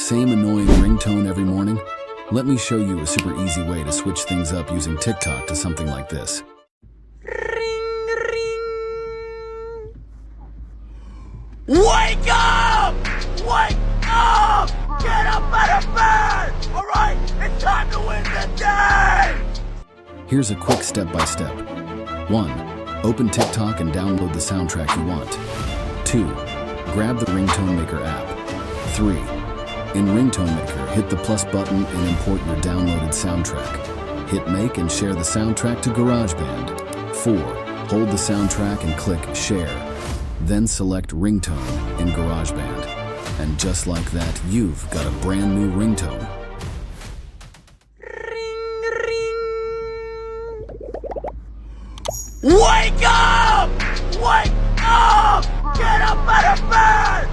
same annoying ringtone every morning? Let me show you a super easy way to switch things up using TikTok to something like this. Wake up! Wake up! Get up out of bed! Alright, it's time to win the day! Here's a quick step-by-step. 1. Open TikTok and download the soundtrack you want. 2. Grab the Ringtone Maker app. 3. In Ringtone Maker, hit the plus button and import your downloaded soundtrack. Hit make and share the soundtrack to Garageband. 4. Hold the soundtrack and click share. Then select Ringtone in Garageband. And just like that, you've got a brand new ringtone. Wake up! Wake up! Get up out of bed!